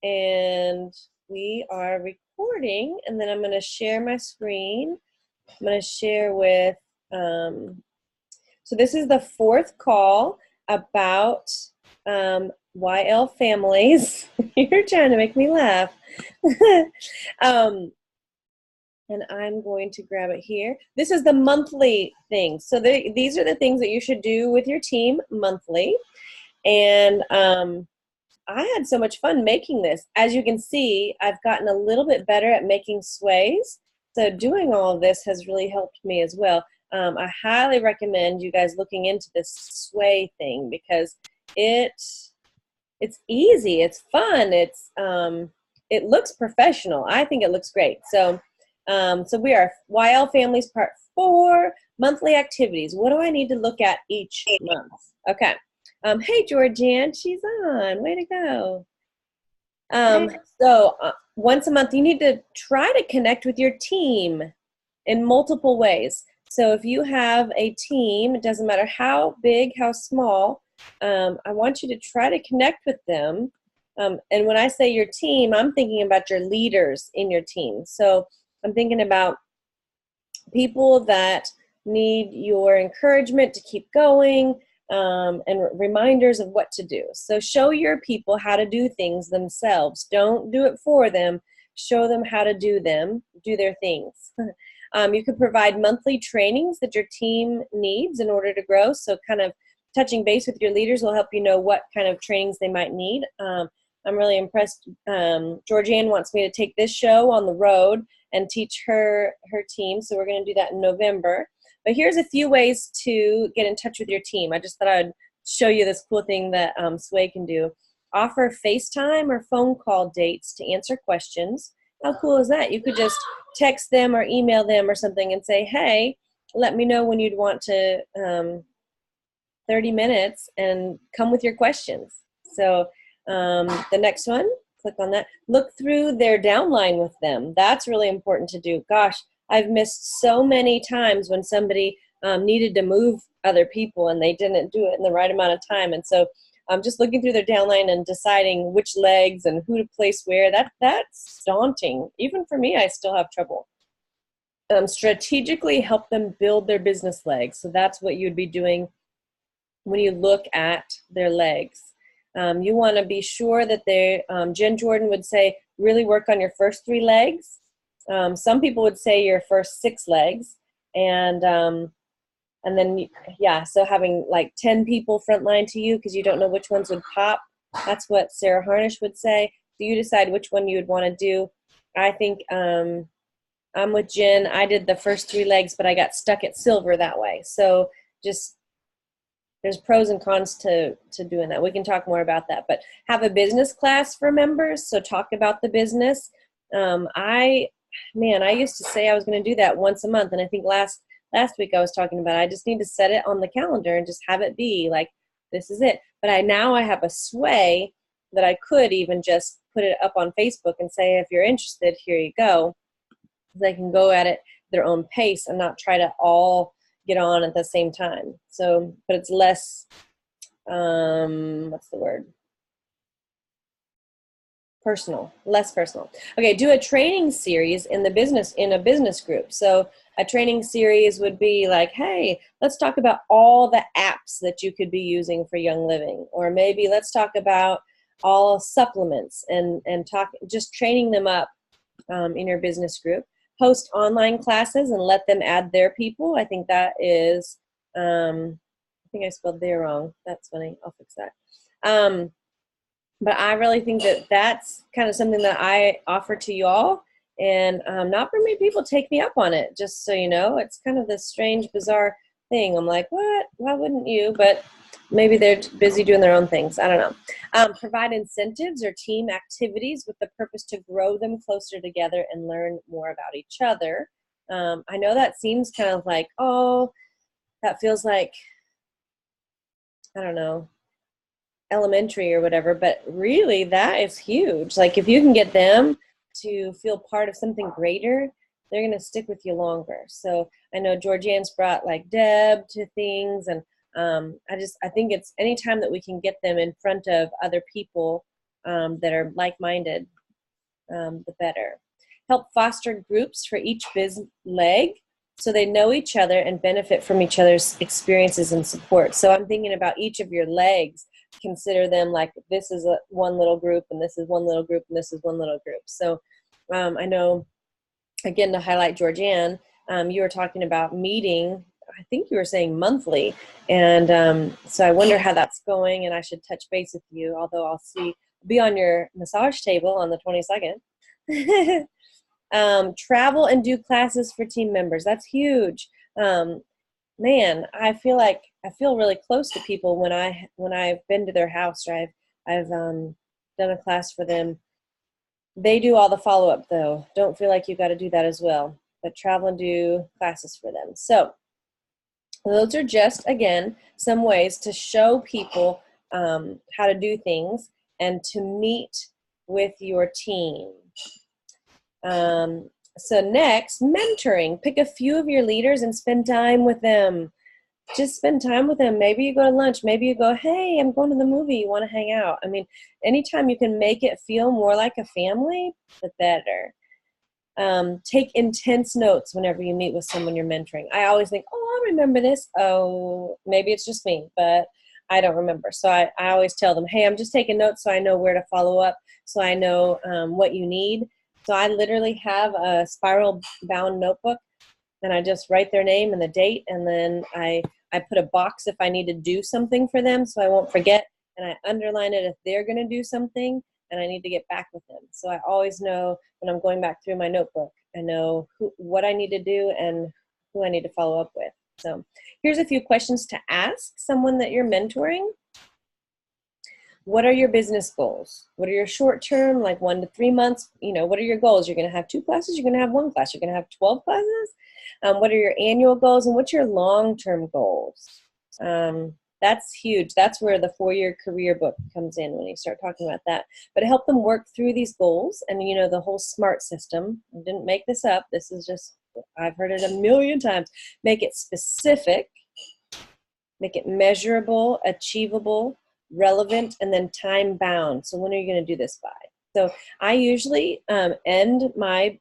and we are recording, and then I'm going to share my screen. I'm going to share with, so this is the fourth call about YL families. You're trying to make me laugh. And I'm going to grab it here. This is the monthly thing. So these are the things that you should do with your team monthly. And I had so much fun making this. As you can see, I've gotten a little bit better at making sways. So doing all of this has really helped me as well. I highly recommend you guys looking into this sway thing because it's easy, it's fun, it looks professional. I think it looks great. So we are YL Families Part 4, monthly activities. What do I need to look at each month? Okay. Hey, Georgianne, she's on. Way to go. So once a month, you need to try to connect with your team in multiple ways. So if you have a team, it doesn't matter how big, how small, I want you to try to connect with them. And when I say your team, I'm thinking about your leaders in your team. So I'm thinking about people that need your encouragement to keep going, and reminders of what to do. So show your people how to do things themselves. Don't do it for them. Show them how to do their things. You could provide monthly trainings that your team needs in order to grow. So kind of touching base with your leaders will help you know what kind of trainings they might need. I'm really impressed. Georgianne wants me to take this show on the road and teach her team. So we're going to do that in November. But here's a few ways to get in touch with your team. I just thought I'd show you this cool thing that Sway can do. Offer FaceTime or phone call dates to answer questions. How cool is that? You could just text them or email them or something and say, hey, let me know when you'd want to 30 minutes and come with your questions. So the next one, click on that. Look through their downline with them. That's really important to do. Gosh, I've missed so many times when somebody needed to move other people and they didn't do it in the right amount of time. And so just looking through their downline and deciding which legs and who to place where, that's daunting. Even for me, I still have trouble. Strategically help them build their business legs. So that's what you'd be doing when you look at their legs. You want to be sure that Jen Jordan would say, really work on your first 3 legs. Some people would say your first 6 legs. And then, yeah, so having like 10 people frontline to you because you don't know which ones would pop. That's what Sarah Harnish would say. So you decide which one you would want to do. I think I'm with Jen. I did the first 3 legs, but I got stuck at silver that way. So just there's pros and cons to doing that. We can talk more about that. But have a business class for members, so talk about the business. I used to say I was going to do that once a month, and I think last week I was talking about I just need to set it on the calendar and just have it be like, this is it. But now I have a sway that I could even just put it up on Facebook and say, if you're interested, here you go. They can go at it their own pace and not try to all get on at the same time. So, but it's less, what's the word? Personal, less personal. Okay, do a training series in a business group. So a training series would be like, hey, let's talk about all the apps that you could be using for Young Living. Or maybe let's talk about all supplements and just training them up in your business group. Host online classes and let them add their people. I think that is, I think I spelled there wrong. That's funny. I'll fix that. But I really think that that's kind of something that I offer to you all. And not very many people take me up on it, just so you know. It's kind of this strange, bizarre thing. I'm like, what? Why wouldn't you? But maybe they're busy doing their own things. I don't know. Provide incentives or team activities with the purpose to grow them closer together and learn more about each other. I know that seems kind of like, oh, that feels like, I don't know, elementary or whatever, but really that is huge. Like if you can get them to feel part of something greater, they're going to stick with you longer. So I know Georgianne's brought like Deb to things, and I think it's anytime that we can get them in front of other people that are like-minded, the better. Help foster groups for each leg so they know each other and benefit from each other's experiences and support. So I'm thinking about each of your legs. Consider them like this is one little group, and this is one little group, and this is one little group. So I know, again, to highlight Georgianne, you were talking about meeting, I think you were saying monthly. And so I wonder how that's going, and I should touch base with you, although I'll be on your massage table on the 22nd. Travel and do classes for team members. That's huge. Man, I feel really close to people when I've been to their house, or I've done a class for them. They do all the follow-up, though. Don't feel like you got to do that as well, but travel and do classes for them. So those are just, again, some ways to show people how to do things and to meet with your team. So next, mentoring. Pick a few of your leaders and spend time with them. Just spend time with them. Maybe you go to lunch. Maybe you go, hey, I'm going to the movie. You want to hang out? I mean, anytime you can make it feel more like a family, the better. Take intense notes whenever you meet with someone you're mentoring. I always think, oh, I remember this. Oh, maybe it's just me, but I don't remember. So I always tell them, hey, I'm just taking notes so I know where to follow up, so I know what you need. So I literally have a spiral bound notebook, and I just write their name and the date, and then I put a box if I need to do something for them so I won't forget, and I underline it if they're going to do something and I need to get back with them. So I always know when I'm going back through my notebook, I know what I need to do and who I need to follow up with. So here's a few questions to ask someone that you're mentoring. What are your business goals? What are your short-term, like 1 to 3 months? What are your goals? You're going to have 2 classes. You're going to have 1 class. You're going to have 12 classes. What are your annual goals, and what's your long-term goals? That's huge. That's where the 4-year career book comes in when you start talking about that. But help them work through these goals, and the whole SMART system. I didn't make this up. This is just, I've heard it a million times. Make it specific, make it measurable, achievable, relevant, and then time bound. So when are you going to do this by? So I usually end my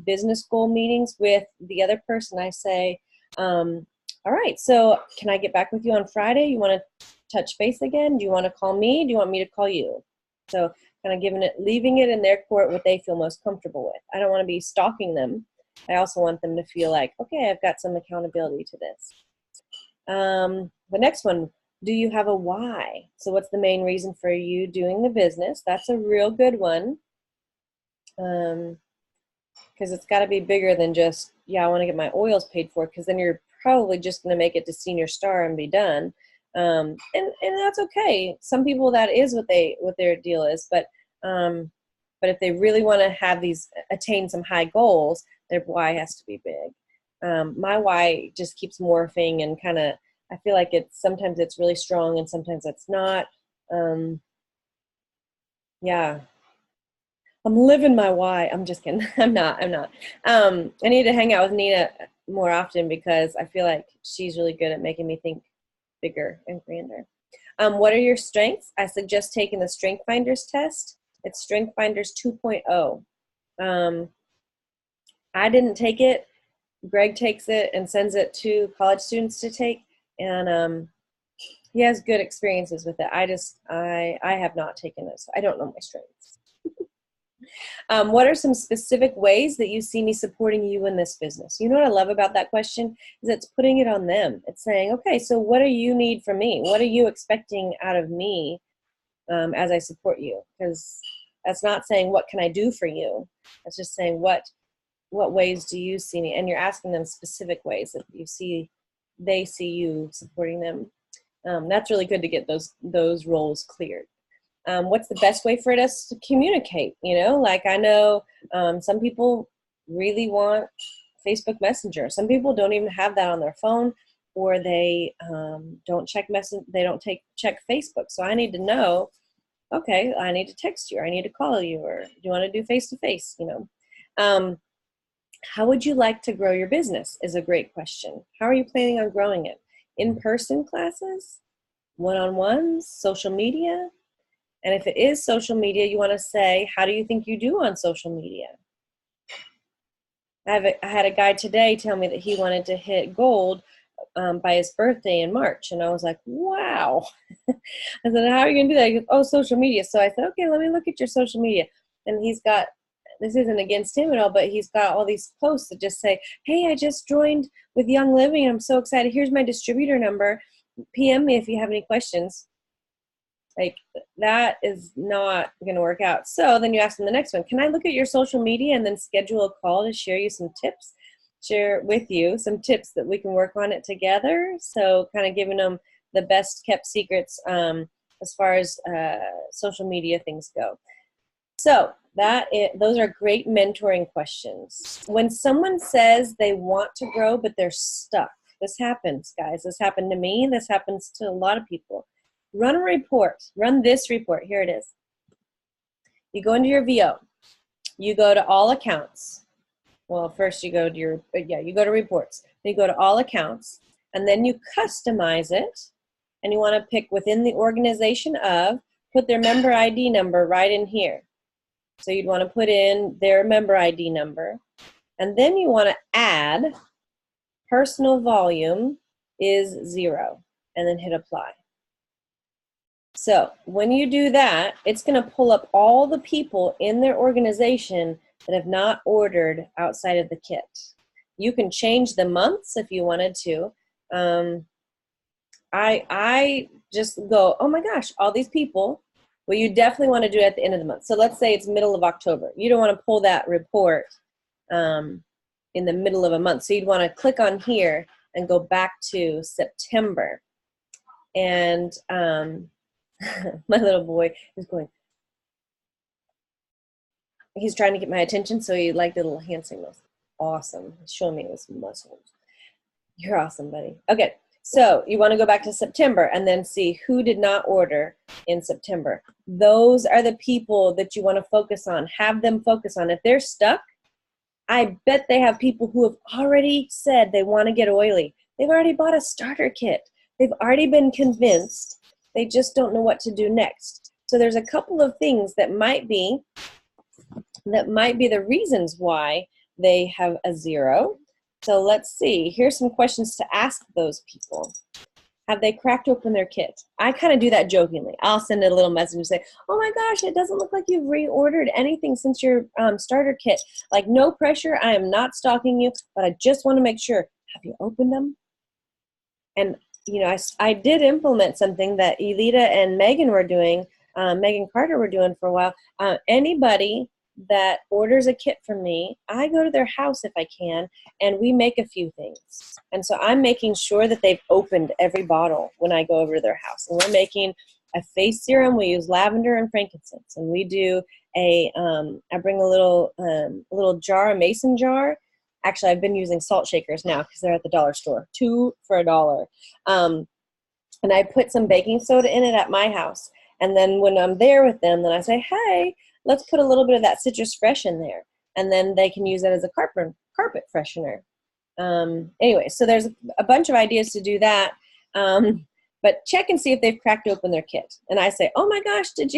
business goal meetings with the other person. I say, all right, so can I get back with you on Friday? You want to touch base again? Do you want to call me? Do you want me to call you? So kind of leaving it in their court what they feel most comfortable with. I don't want to be stalking them. I also want them to feel like, okay, I've got some accountability to this. The next one, do you have a why? So what's the main reason for you doing the business? That's a real good one. Because it's got to be bigger than just, I want to get my oils paid for, because then you're probably just going to make it to senior star and be done. And that's okay. Some people, that is what their deal is, but if they really want to attain some high goals, their why has to be big. My why just keeps morphing, and kind of, I feel like sometimes it's really strong and sometimes it's not. Yeah. I'm living my why. I'm just kidding. I'm not. I need to hang out with Nina more often, because I feel like she's really good at making me think bigger and grander. What are your strengths? I suggest taking the Strength Finders test. It's Strength Finders 2.0. I didn't take it. Greg takes it and sends it to college students to take, and he has good experiences with it. I have not taken it, so I don't know my strengths. What are some specific ways that you see me supporting you in this business? You know what I love about that question is it's putting it on them. It's saying, okay, so what do you need from me? What are you expecting out of me as I support you? Because that's not saying, what can I do for you? That's just saying, what ways do you see me? And you're asking them specific ways that they see you supporting them. That's really good to get those roles cleared. What's the best way for us to communicate? Like I know some people really want Facebook Messenger. Some people don't even have that on their phone, or they don't check check Facebook. So I need to know, okay, I need to text you, or I need to call you, or do you want to do face-to-face? How would you like to grow your business is a great question. How are you planning on growing it? In-person classes? One-on-ones? Social media? And if it is social media, you want to say, how do you think you do on social media? I had a guy today tell me that he wanted to hit gold by his birthday in March. And I was like, wow. I said, how are you going to do that? He goes, oh, social media. So I said, okay, let me look at your social media. And he's got, this isn't against him at all, but he's got all these posts that just say, hey, I just joined with Young Living. I'm so excited. Here's my distributor number. PM me if you have any questions. Like, that is not going to work out. So then you ask them the next one, can I look at your social media and then schedule a call to share you some tips, share with you some tips that we can work on it together. So kind of giving them the best kept secrets as far as social media things go. So those are great mentoring questions. When someone says they want to grow, but they're stuck, this happens, guys. This happened to me. This happens to a lot of people. Run a report. Run this report. Here it is. You go into your VO. You go to all accounts. Well, first you go to you go to reports. Then you go to all accounts, and then you customize it, and you want to pick within the organization put their member ID number right in here. So you'd want to put in their member ID number, and then you want to add personal volume is 0, and then hit apply. So when you do that, it's going to pull up all the people in their organization that have not ordered outside of the kit. You can change the months if you wanted to. I just go, oh my gosh, all these people. Well, you definitely want to do it at the end of the month. So let's say it's middle of October. You don't want to pull that report in the middle of a month. So you'd want to click on here and go back to September. And my little boy is going, he's trying to get my attention, so he liked the little hand signals. Awesome. He's showing me his muscles. You're awesome, buddy. Okay, so you want to go back to September and then see who did not order in September. Those are the people that you want to focus on. Have them focus on. If they're stuck, I bet they have people who have already said they want to get oily. They've already bought a starter kit. They've already been convinced. They just don't know what to do next. So there's a couple of things that might be the reasons why they have a 0. So let's see. Here's some questions to ask those people. Have they cracked open their kit? I kind of do that jokingly. I'll send a little message and say, oh my gosh, it doesn't look like you've reordered anything since your starter kit. Like, no pressure. I am not stalking you, but I just want to make sure. Have you opened them? And you know, I did implement something that Elita and Megan were doing, Megan Carter were doing for a while. Anybody that orders a kit from me, I go to their house if I can, and we make a few things. And so I'm making sure that they've opened every bottle when I go over to their house. And we're making a face serum. We use lavender and frankincense. And we do I bring a little jar, a mason jar. Actually, I've been using salt shakers now because they're at the dollar store. 2 for $1. And I put some baking soda in it at my house. And then when I'm there with them, then I say, hey, let's put a little bit of that Citrus Fresh in there. And then they can use that as a carpet freshener. Anyway, so there's a bunch of ideas to do that. But check and see if they've cracked open their kit. And I say, oh my gosh, did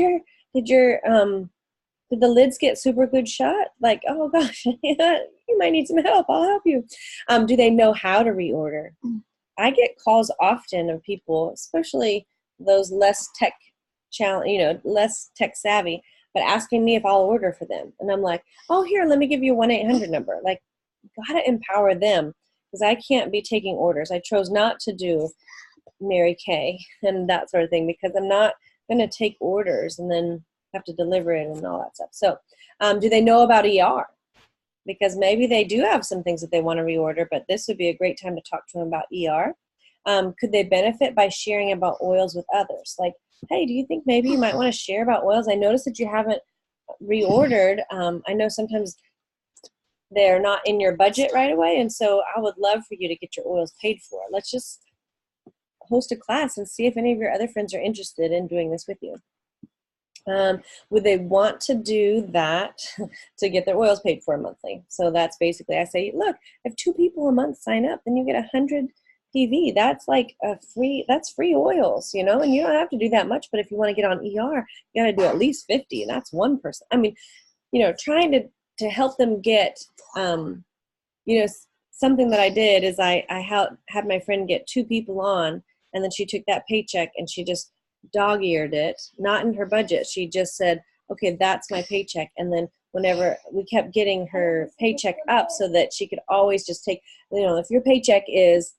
the lids get super glued shut? Like, oh gosh, you might need some help. I'll help you. Do they know how to reorder? I get calls often of people, especially those less tech savvy, but asking me if I'll order for them. And I'm like, oh, here, let me give you a 1-800 number. Like, gotta empower them, because I can't be taking orders. I chose not to do Mary Kay and that sort of thing, because I'm not going to take orders and then have to deliver it and all that stuff. So do they know about ER? Because maybe they do have some things that they want to reorder, but this would be a great time to talk to them about ER. Could they benefit by sharing about oils with others? Like, hey, do you think maybe you might want to share about oils? I noticed that you haven't reordered. I know sometimes they're not in your budget right away, and so I would love for you to get your oils paid for. Let's just host a class and see if any of your other friends are interested in doing this with you. Would they want to do that to get their oils paid for monthly? So that's basically, I say, look, if 2 people a month sign up, then you get 100 PV, that's like that's free oils, you know, and you don't have to do that much, but if you want to get on ER, you got to do at least 50, and that's 1%. I mean, you know, trying to help them get, you know, something that I did is I had my friend get 2 people on, and then she took that paycheck and she just dog-eared it, not in her budget. She just said, okay, that's my paycheck. And then whenever we kept getting her paycheck up so that she could always just take, you know, if your paycheck is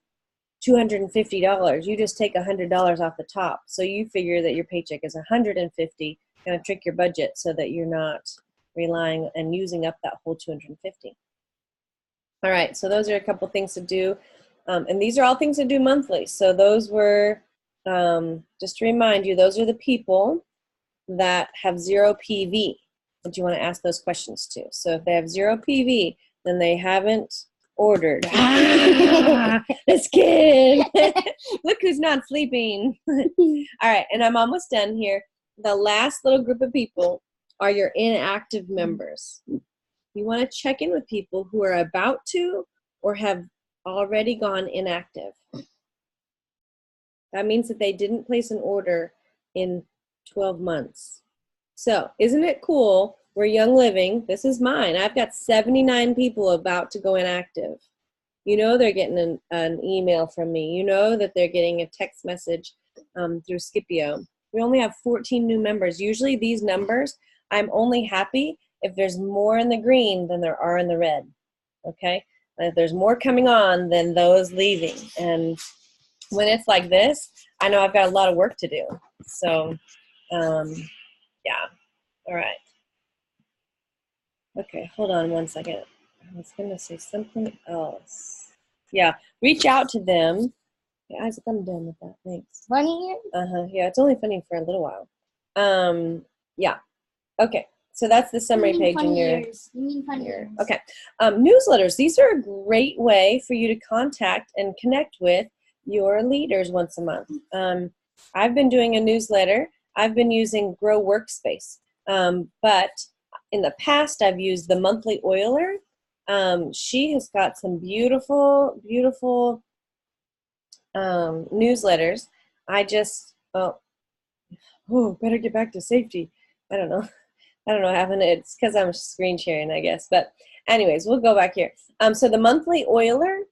$250, you just take $100 off the top. So you figure that your paycheck is $150, kind of trick your budget so that you're not relying and using up that whole $250. All right, so those are a couple things to do. And these are all things to do monthly. So those were, just to remind you, those are the people that have 0 PV that you want to ask those questions to. So if they have 0 PV, then they haven't ordered. This kid. Look who's not sleeping. All right, and I'm almost done here. The last little group of people are your inactive members. You want to check in with people who are about to or have already gone inactive. That means that they didn't place an order in 12 months. So isn't it cool? We're Young Living. This is mine. I've got 79 people about to go inactive. You know they're getting an email from me. You know that they're getting a text message through Scipio. We only have 14 new members. Usually these numbers, I'm only happy if there's more in the green than there are in the red, okay? If there's more coming on than those leaving. And when it's like this, I know I've got a lot of work to do. So, yeah, all right. Okay, hold on one second. I was going to say something else. Yeah, reach out to them. Yeah, Isaac, I'm done with that. Thanks. Funny? Yeah, it's only funny for a little while. Yeah, okay. So that's the summary page in your. You mean funny years. Okay. Newsletters. These are a great way for you to contact and connect with your leaders once a month. I've been doing a newsletter. I've been using Grow Workspace. But in the past, I've used the Monthly Oiler. She has got some beautiful, beautiful newsletters. Better get back to safety. I don't know what happened. It's because I'm screen sharing, I guess. But anyways, we'll go back here. So the Monthly Oiler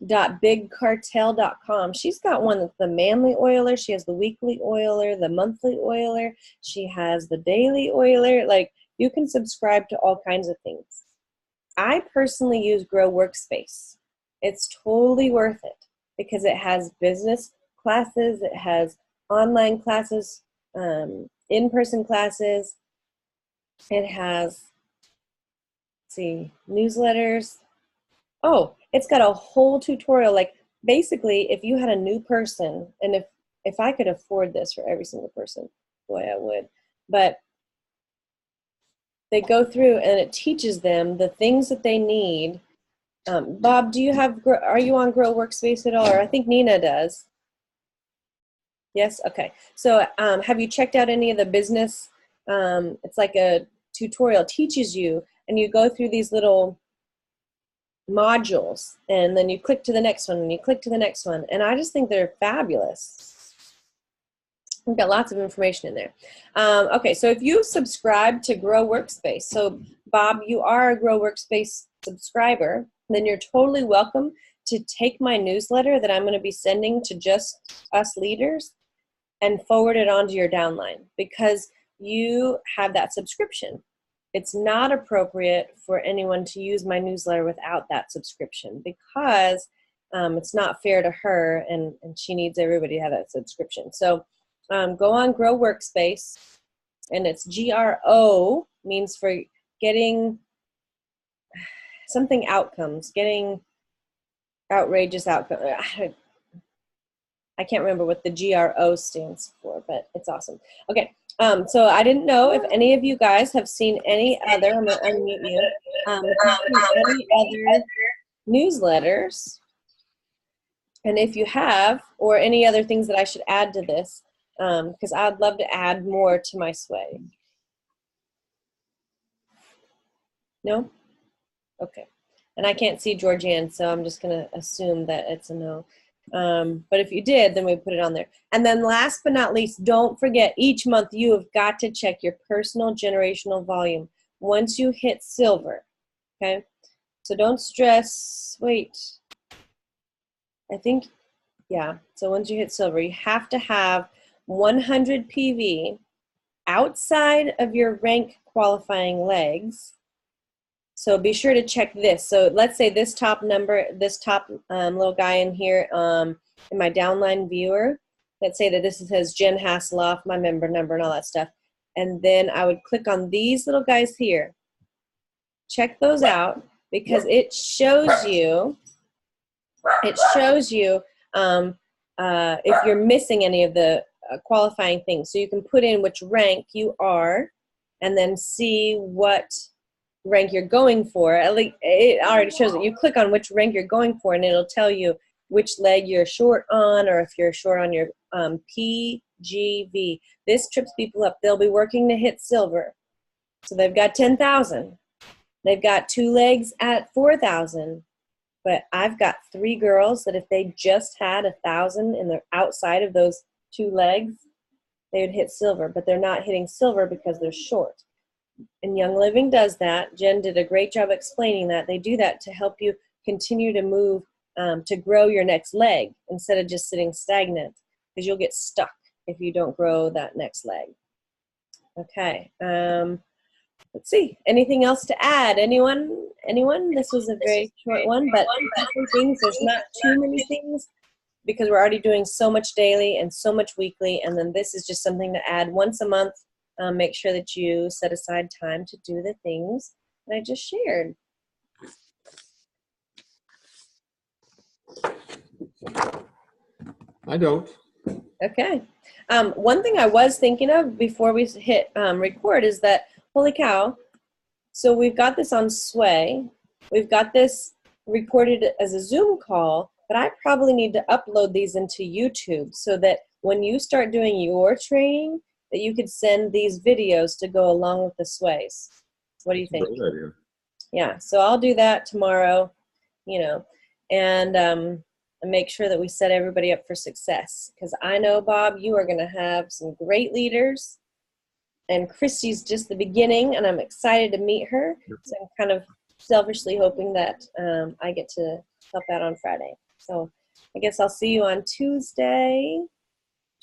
.bigcartel.com. She's got one that's the manly oiler. She has the weekly oiler, the monthly oiler. She has the daily oiler. Like, you can subscribe to all kinds of things. I personally use Grow Workspace. It's totally worth it because it has business classes, it has online classes, in-person classes. It has, let's see, newsletters. Oh, it's got a whole tutorial. Like, basically, if you had a new person, and if I could afford this for every single person, boy, I would. But they go through and it teaches them the things that they need. Bob, are you on Grow Workspace at all? Or I think Nina does. Yes? Okay. So have you checked out any of the business? It's like a tutorial, teaches you, and you go through these little modules, and then you click to the next one, and you click to the next one, and I just think they're fabulous. We've got lots of information in there. Okay, so if you subscribe to Grow Workspace, so Bob, you are a Grow Workspace subscriber, then you're totally welcome to take my newsletter that I'm going to be sending to just us leaders and forward it onto your downline because you have that subscription. It's not appropriate for anyone to use my newsletter without that subscription because it's not fair to her, and she needs everybody to have that subscription. So go on Grow Workspace, and it's GRO, means for getting something outcomes, getting outrageous outcomes. I can't remember what the GRO stands for, but it's awesome. Okay. So I didn't know if any of you guys have seen any other, I'm going to unmute you, any other newsletters, and if you have, or any other things that I should add to this, because I'd love to add more to my sway. No? Okay. And I can't see Georgianne, so I'm just going to assume that it's a no. But if you did, then we put it on there. And then last but not least, don't forget, each month you have got to check your personal generational volume once you hit silver, okay? So don't stress. Wait, I think, yeah. So once you hit silver, you have to have 100 PV outside of your rank qualifying legs. So be sure to check this. So let's say this top number, this top little guy in here in my downline viewer, let's say that this says Jen Hasselhoff, my member number and all that stuff. And then I would click on these little guys here. Check those out because it shows you if you're missing any of the qualifying things. So you can put in which rank you are and then see what rank you're going for. At least it already shows it. You click on which rank you're going for and it'll tell you which leg you're short on, or if you're short on your PGV. This trips people up. They'll be working to hit silver. So they've got 10,000. They've got 2 legs at 4,000. But I've got 3 girls that if they just had 1,000 and they're outside of those 2 legs, they would hit silver. But they're not hitting silver because they're short. And Young Living does that. Jen did a great job explaining that. They do that to help you continue to move, to grow your next leg instead of just sitting stagnant, because you'll get stuck if you don't grow that next leg. Okay. Let's see. Anything else to add? Anyone? This was a very short one, but things. There's not too many things because we're already doing so much daily and so much weekly, and then this is just something to add once a month. Make sure that you set aside time to do the things that I just shared. I don't. Okay. One thing I was thinking of before we hit record is that, holy cow, so we've got this on Sway. We've got this recorded as a Zoom call, but I probably need to upload these into YouTube so that when you start doing your training, that you could send these videos to go along with the Sways. What do you think? Great idea. Yeah, so I'll do that tomorrow, and make sure that we set everybody up for success. Because I know, Bob, you are going to have some great leaders, and Christy's just the beginning, and I'm excited to meet her. So I'm kind of selfishly hoping that I get to help out on Friday. So I guess I'll see you on Tuesday,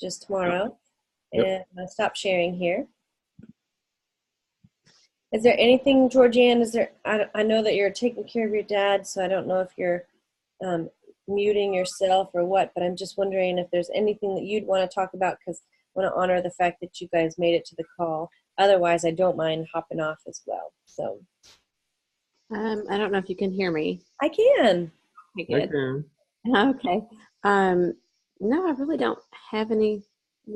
just tomorrow. Yep. And I'll stop sharing here. Is there anything, Georgianne, I know that you're taking care of your dad, so I don't know if you're muting yourself or what, but I'm just wondering if there's anything that you'd want to talk about, because I want to honor the fact that you guys made it to the call. Otherwise, I don't mind hopping off as well. So I don't know if you can hear me. I can. Okay, good. Okay. No, I really don't have any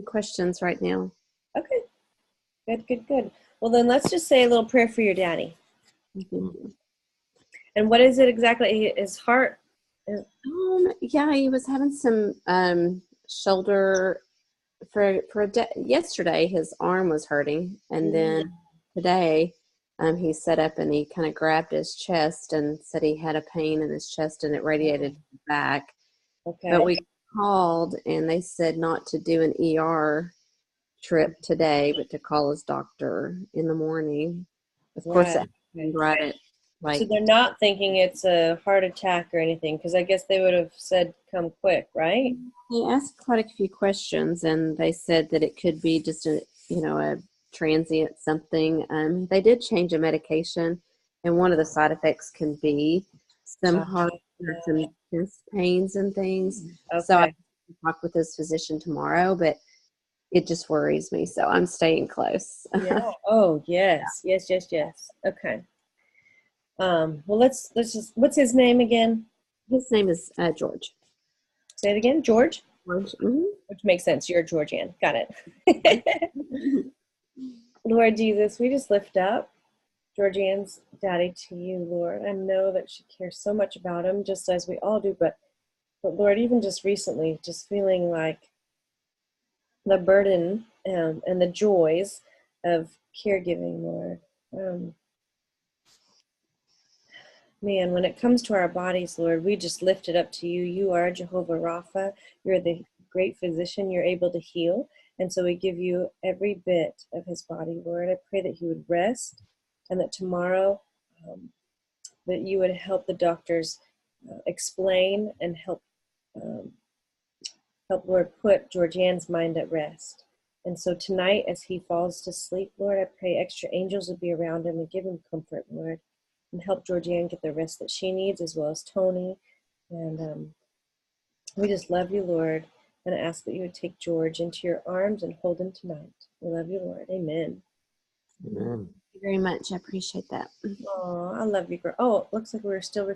questions right now. Okay. Good. Well, then let's just say a little prayer for your daddy. Mm-hmm. And what is it exactly? His heart? Yeah, he was having some shoulder yesterday. His arm was hurting, and then today he sat up and he kind of grabbed his chest and said he had a pain in his chest and it radiated back. Okay. But we called and they said not to do an ER trip today, but to call his doctor in the morning. Of course, that happened right at so they're not thinking it's a heart attack or anything, because I guess they would have said come quick, right? He asked quite a few questions, and they said that it could be just a transient something. They did change a medication, and one of the side effects can be some heart or some chest pains and things. Okay. So I have to talk with his physician tomorrow, but it just worries me, so I'm staying close. Yeah. Oh, yes. Yes. Okay. Well, let's just, what's his name again? His name is George. Say it again, George? George. Mm-hmm. Which makes sense. You're Georgianne. Got it. Lord Jesus, we just lift up Georgianne's daddy to you, Lord. I know that she cares so much about him, just as we all do, but Lord, even just recently, just feeling like the burden and the joys of caregiving, Lord. Man, when it comes to our bodies, Lord, we just lift it up to you. You are Jehovah Rapha. You're the great physician. You're able to heal. And so we give you every bit of his body, Lord. I pray that he would rest and that tomorrow that you would help the doctors explain and help, Lord, put Georgianne's mind at rest. And so tonight, as he falls to sleep, Lord, I pray extra angels would be around him and give him comfort, Lord, and help Georgianne get the rest that she needs, as well as Tony. And we just love you, Lord, and I ask that you would take George into your arms and hold him tonight. We love you, Lord. Amen. Amen. Thank you very much. I appreciate that. Oh, I love you, girl. Oh, it looks like we're still